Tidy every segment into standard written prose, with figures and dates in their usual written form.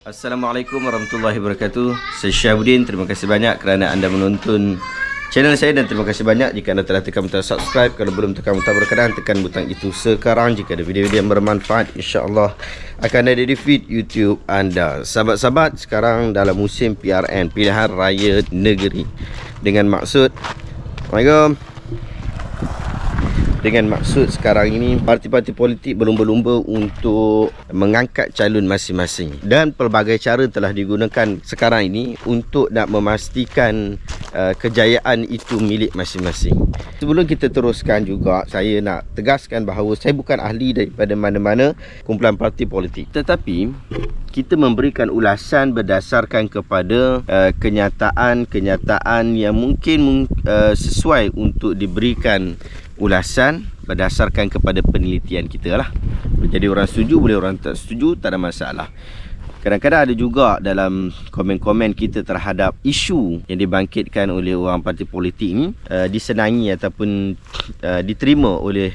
Assalamualaikum warahmatullahi wabarakatuh. Saya Syahabudin. Terima kasih banyak kerana anda menonton channel saya, dan terima kasih banyak jika anda telah tekan butang subscribe. Kalau belum tekan butang berkenan, tekan butang itu sekarang. Jika ada video-video yang bermanfaat, insya-Allah akan ada di feed YouTube anda. Sahabat-sahabat, sekarang dalam musim PRN, Pilihan Raya Negeri, dengan maksud dengan maksud sekarang ini parti-parti politik berlumba-lumba untuk mengangkat calon masing-masing, dan pelbagai cara telah digunakan sekarang ini untuk nak memastikan kejayaan itu milik masing-masing. Sebelum kita teruskan juga, saya nak tegaskan bahawa saya bukan ahli daripada mana-mana kumpulan parti politik, tetapi kita memberikan ulasan berdasarkan kepada kenyataan-kenyataan yang mungkin sesuai untuk diberikan ulasan berdasarkan kepada penelitian kita lah. Jadi orang setuju boleh, orang tak setuju tak ada masalah. Kadang-kadang ada juga dalam komen-komen kita terhadap isu yang dibangkitkan oleh orang parti politik ni disenangi ataupun diterima oleh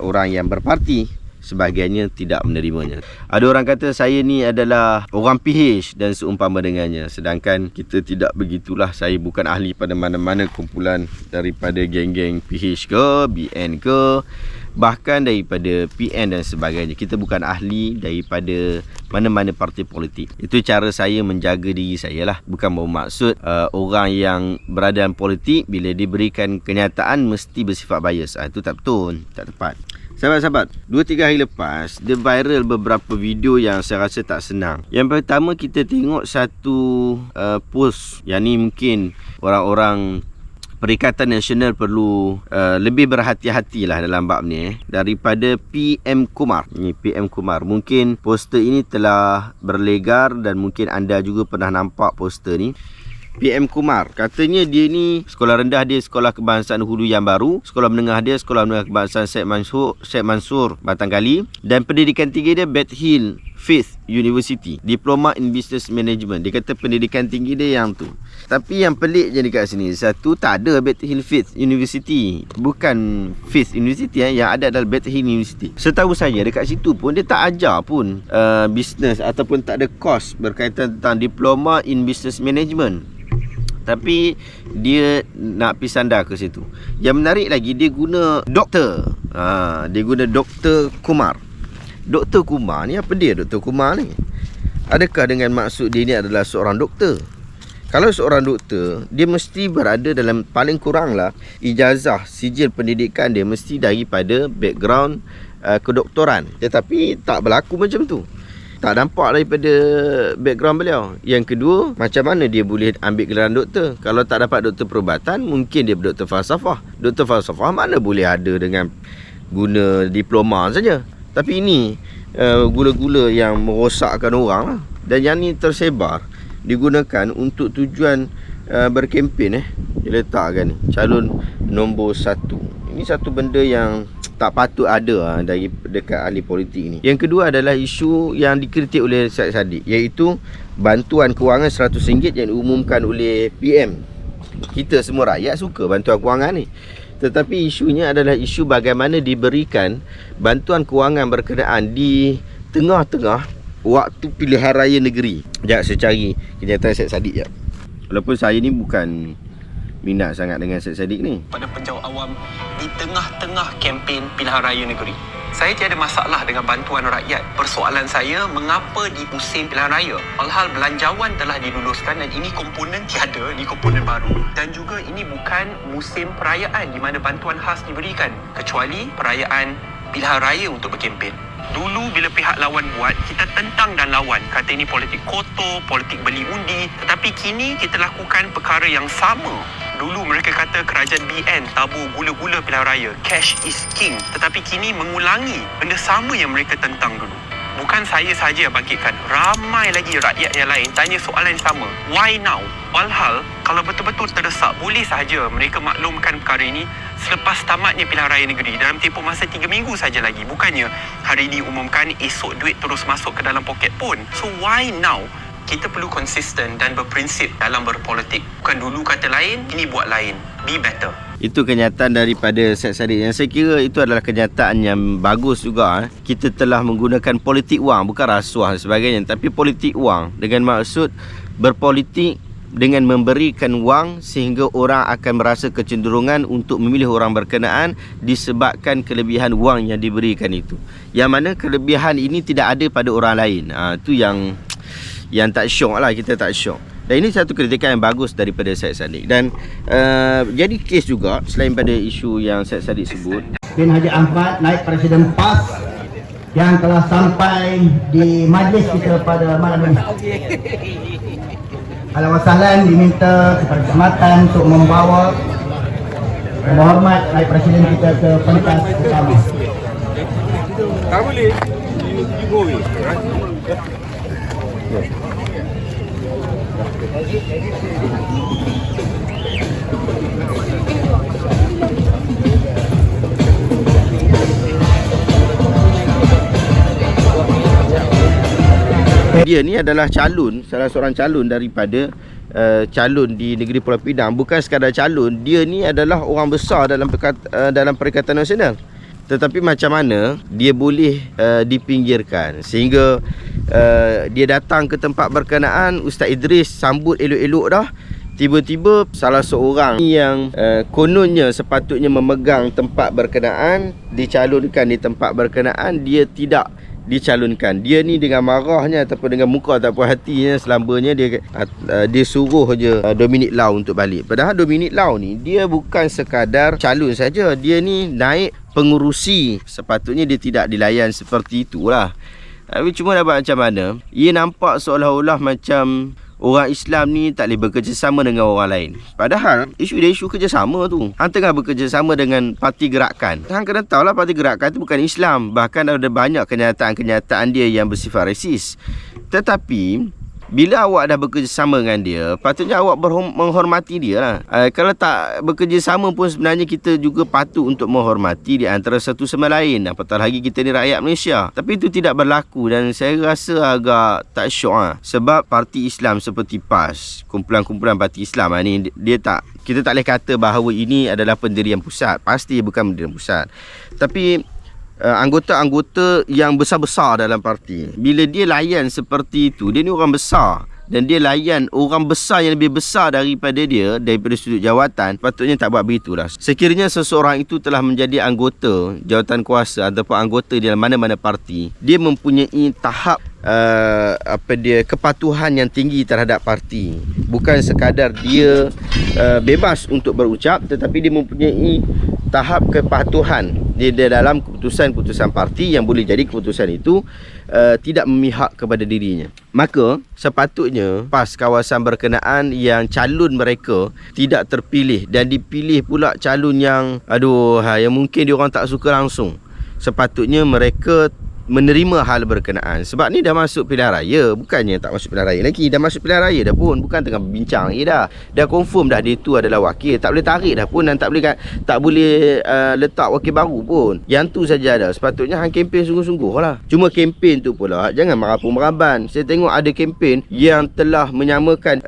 orang yang berparti, sebahagiannya tidak menerimanya. Ada orang kata saya ni adalah orang PH dan seumpama dengannya, sedangkan kita tidak begitulah. Saya bukan ahli pada mana-mana kumpulan daripada geng-geng PH ke, BN ke, bahkan daripada PN dan sebagainya. Kita bukan ahli daripada mana-mana parti politik. Itu cara saya menjaga diri saya lah. Bukan bermaksud orang yang berada dalam politik bila diberikan kenyataan mesti bersifat bias. Itu tak betul, tak tepat. Sahabat-sahabat, 2-3 hari lepas dia viral beberapa video yang saya rasa tak senang. Yang pertama, kita tengok satu post yang ni mungkin orang-orang Perikatan Nasional perlu lebih berhati-hatilah dalam bab ni, daripada PM Kumar. Ini PM Kumar. Mungkin poster ini telah berlegar dan mungkin anda juga pernah nampak poster ni. PM Kumar katanya dia ni sekolah rendah dia Sekolah Kebangsaan Hulu Yang Baru, sekolah menengah dia Sekolah Menengah Kebangsaan Syed Mansur Batangkali, dan pendidikan tinggi dia Beth Hill Faith University, Diploma in Business Management. Dia kata pendidikan tinggi dia yang tu. Tapi yang pelik je dekat sini, satu, tak ada Beth Hill Faith University, bukan Faith University yang ada adalah Beth Hill University. Setahu saya dekat situ pun dia tak ajar pun business ataupun tak ada course berkaitan tentang Diploma in Business Management. Tapi dia nak pergi sandar ke situ. Yang menarik lagi, dia guna doktor. Dia guna Dr. Kumar. Dr. Kumar ni apa dia, Dr. Kumar ni? Adakah dengan maksud dia ni adalah seorang doktor? Kalau seorang doktor, dia mesti berada dalam paling kurang lah ijazah sijil pendidikan dia mesti daripada background kedoktoran. Tetapi tak berlaku macam tu. Tak nampak daripada background beliau. Yang kedua, macam mana dia boleh ambil gelaran doktor? Kalau tak dapat doktor perubatan, mungkin dia doktor falsafah. Doktor falsafah mana boleh ada dengan guna diploma saja. Tapi ini gula-gula yang merosakkan orang lah. Dan yang ni tersebar, digunakan untuk tujuan berkempen. Dia letakkan ni, calon nombor 1. Ini satu benda yang tak patut ada dari dekat ahli politik ni. Yang kedua adalah isu yang dikritik oleh Syed Saddiq, iaitu bantuan kewangan RM100 yang diumumkan oleh PM. Kita semua rakyat suka bantuan kewangan ni, tetapi isunya adalah isu bagaimana diberikan bantuan kewangan berkenaan di tengah-tengah waktu pilihan raya negeri. Sekejap saya cari kenyataan Syed Saddiq sekejap. Walaupun saya ni bukan minat sangat dengan Syed Saddiq ni. Pada penjawat awam di tengah-tengah kempen pilihan raya negeri, saya tiada masalah dengan bantuan rakyat. Persoalan saya, mengapa di musim pilihan raya hal-hal belanjawan telah diluluskan dan ini komponen tiada, ini komponen baru, dan juga ini bukan musim perayaan di mana bantuan khas diberikan, kecuali perayaan pilihan raya untuk berkempen. Dulu bila pihak lawan buat, kita tentang dan lawan, kata ini politik kotor, politik beli undi. Tetapi kini kita lakukan perkara yang sama. Dulu mereka kata kerajaan BN tabur gula-gula pilihan raya, cash is king. Tetapi kini mengulangi benda sama yang mereka tentang dulu. Bukan saya sahaja yang bangkitkan, ramai lagi rakyat yang lain tanya soalan yang sama. Why now? Walhal, kalau betul-betul terdesak, boleh sahaja mereka maklumkan perkara ini selepas tamatnya pilihan raya negeri, dalam tempoh masa 3 minggu saja lagi. Bukannya hari ini umumkan, esok duit terus masuk ke dalam poket pun. So why now? Kita perlu konsisten dan berprinsip dalam berpolitik. Bukan dulu kata lain, kini buat lain. Be better. Itu kenyataan daripada Syed Saddiq, yang saya kira itu adalah kenyataan yang bagus juga. Kita telah menggunakan politik wang, bukan rasuah dan sebagainya, tapi politik wang dengan maksud berpolitik dengan memberikan wang sehingga orang akan merasa kecenderungan untuk memilih orang berkenaan disebabkan kelebihan wang yang diberikan itu. Yang mana kelebihan ini tidak ada pada orang lain. Itu yang tak syok lah, kita tak syok. Dan ini satu kritikan yang bagus daripada Syed Saddiq. Dan jadi kes juga selain pada isu yang Syed Saddiq sebut, Bin Haji Ahmad, naib Presiden PAS yang telah sampai di majlis kita pada malam ini. Ahlan wa sahlan, diminta kepada kesempatan untuk membawa berhormat naib Presiden kita ke pentas utama. Tak boleh. You go away, right? dia ni adalah calon, salah seorang calon daripada calon di negeri Pulau Pinang. Bukan sekadar calon, dia ni adalah orang besar dalam Perikatan Nasional. Tetapi macam mana dia boleh dipinggirkan sehingga dia datang ke tempat berkenaan, Ustaz Idris sambut elok-elok dah, tiba-tiba salah seorang yang kononnya sepatutnya memegang tempat berkenaan dicalonkan di tempat berkenaan, dia tidak dicalonkan. Dia ni dengan marahnya ataupun dengan muka ataupun hatinya selamanya dia suruh je Dominic Lau untuk balik. Padahal Dominic Lau ni dia bukan sekadar calon saja, dia ni naik pengurusi. Sepatutnya dia tidak dilayan seperti itulah. Tapi cuma dapat macam mana, ia nampak seolah-olah macam orang Islam ni tak boleh bekerjasama dengan orang lain. Padahal isu dia isu kerjasama tu. Hang tengah bekerjasama dengan parti gerakan. Hang kena tahu lah parti gerakan tu bukan Islam. Bahkan ada banyak kenyataan-kenyataan dia yang bersifat rasis. Tetapi bila awak dah bekerjasama dengan dia, patutnya awak menghormati dia lah. Kalau tak bekerjasama pun sebenarnya kita juga patut untuk menghormati di antara satu sama lain. Apatah lagi kita ni rakyat Malaysia. Tapi itu tidak berlaku dan saya rasa agak tak syok lah. Sebab parti Islam seperti PAS, kumpulan-kumpulan parti Islam ni, kita tak boleh kata bahawa ini adalah pendirian pusat. Pasti bukan pendirian pusat. Tapi anggota-anggota yang besar-besar dalam parti, bila dia layan seperti itu, dia ni orang besar dan dia layan orang besar yang lebih besar daripada dia, daripada sudut jawatan, patutnya tak buat begitulah. Sekiranya seseorang itu telah menjadi anggota jawatan kuasa ataupun anggota dalam mana-mana parti, dia mempunyai tahap kepatuhan yang tinggi terhadap parti. Bukan sekadar dia bebas untuk berucap, tetapi dia mempunyai tahap kepatuhan di dalam keputusan-keputusan parti yang boleh jadi keputusan itu tidak memihak kepada dirinya. Maka sepatutnya PAS kawasan berkenaan yang calon mereka tidak terpilih dan dipilih pula calon yang yang mungkin diorang tak suka langsung. Sepatutnya mereka menerima hal berkenaan. Sebab ni dah masuk pilihan raya. Bukannya tak masuk pilihan raya lagi, dah masuk pilihan raya dah pun. Bukan tengah berbincang lagi dah. Dah confirm dah dia tu adalah wakil. Tak boleh tarik dah pun dan tak boleh letak wakil baru pun. Yang tu saja dah. Sepatutnya hang kempen sungguh-sungguh lah. Cuma kempen tu pula jangan merapung-meraban. Saya tengok ada kempen yang telah menyamakan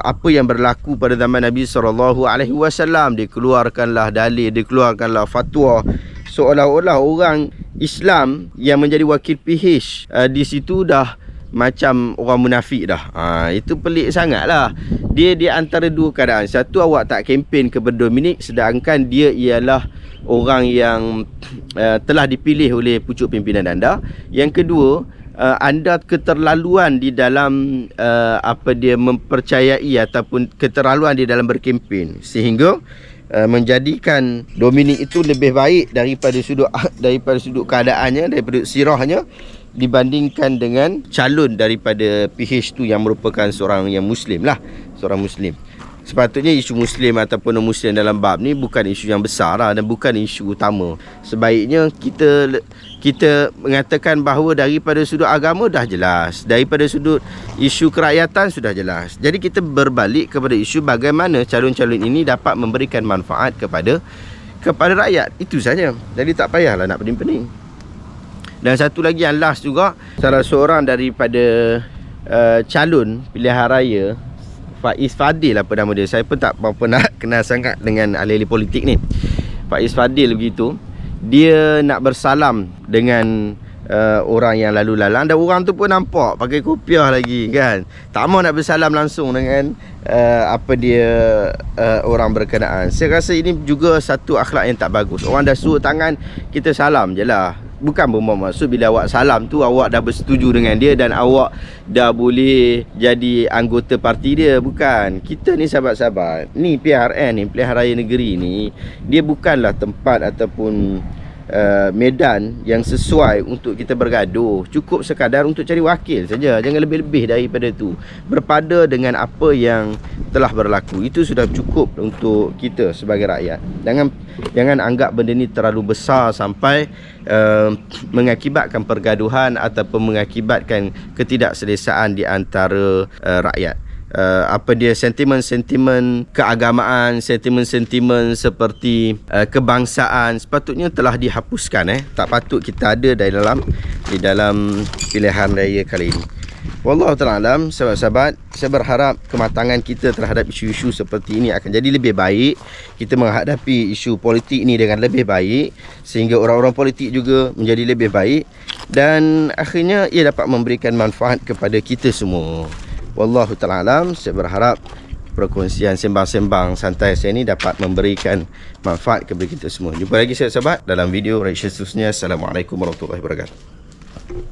apa yang berlaku pada zaman Nabi SAW. Dikeluarkanlah dalil, dikeluarkanlah fatwa, seolah-olah orang Islam yang menjadi wakil PH di situ dah macam orang munafik dah. Itu pelik sangat lah. Dia di antara dua keadaan. Satu, awak tak kempen kepada Dominic, sedangkan dia ialah orang yang telah dipilih oleh pucuk pimpinan anda. Yang kedua, anda keterlaluan di dalam dia mempercayai ataupun keterlaluan di dalam berkempen, sehingga menjadikan Dominic itu lebih baik daripada sudut keadaannya, daripada sirahnya, dibandingkan dengan calon daripada PH tu yang merupakan seorang yang Muslim lah, seorang Muslim. Sepatutnya isu Muslim ataupun non-Muslim dalam bab ni bukan isu yang besar lah dan bukan isu utama. Sebaiknya kita mengatakan bahawa daripada sudut agama dah jelas, daripada sudut isu kerakyatan sudah jelas. Jadi kita berbalik kepada isu bagaimana calon-calon ini dapat memberikan manfaat kepada rakyat. Itu saja. Jadi tak payahlah nak pening-pening. Dan satu lagi yang last juga, salah seorang daripada calon pilihan raya Faiz Fadil apa nama dia. Saya pun tak berapa nak kenal sangat dengan ahli-ahli politik ni. Faiz Fadil begitu, dia nak bersalam dengan orang yang lalu lalang, dan orang tu pun nampak pakai kopiah lagi kan. Tak mau nak bersalam langsung dengan apa dia orang berkenaan. Saya rasa ini juga satu akhlak yang tak bagus. Orang dah suruh tangan, kita salam je lah. Bukan bermaksud bila awak salam tu awak dah bersetuju dengan dia dan awak dah boleh jadi anggota parti dia. Bukan. Kita ni sahabat-sahabat, ni PRN ni, Pilihan Raya Negeri ni, dia bukanlah tempat ataupun medan yang sesuai untuk kita bergaduh. Cukup sekadar untuk cari wakil saja. Jangan lebih-lebih daripada tu. Berpada dengan apa yang telah berlaku, itu sudah cukup untuk kita sebagai rakyat. Jangan anggap benda ni terlalu besar sampai mengakibatkan pergaduhan ataupun mengakibatkan ketidakselesaan di antara rakyat. Sentimen keagamaan, sentimen seperti kebangsaan sepatutnya telah dihapuskan. Tak patut kita ada di dalam pilihan raya kali ini. Wallahu ta'ala alam. Sahabat-sahabat, saya berharap kematangan kita terhadap isu-isu seperti ini akan jadi lebih baik. Kita menghadapi isu politik ini dengan lebih baik, sehingga orang-orang politik juga menjadi lebih baik, dan akhirnya ia dapat memberikan manfaat kepada kita semua. Wallahu ta'ala alam. Saya berharap perkongsian sembang-sembang santai saya ni dapat memberikan manfaat kepada kita semua. Jumpa lagi sahabat-sahabat dalam video reaction seterusnya. Assalamualaikum warahmatullahi wabarakatuh.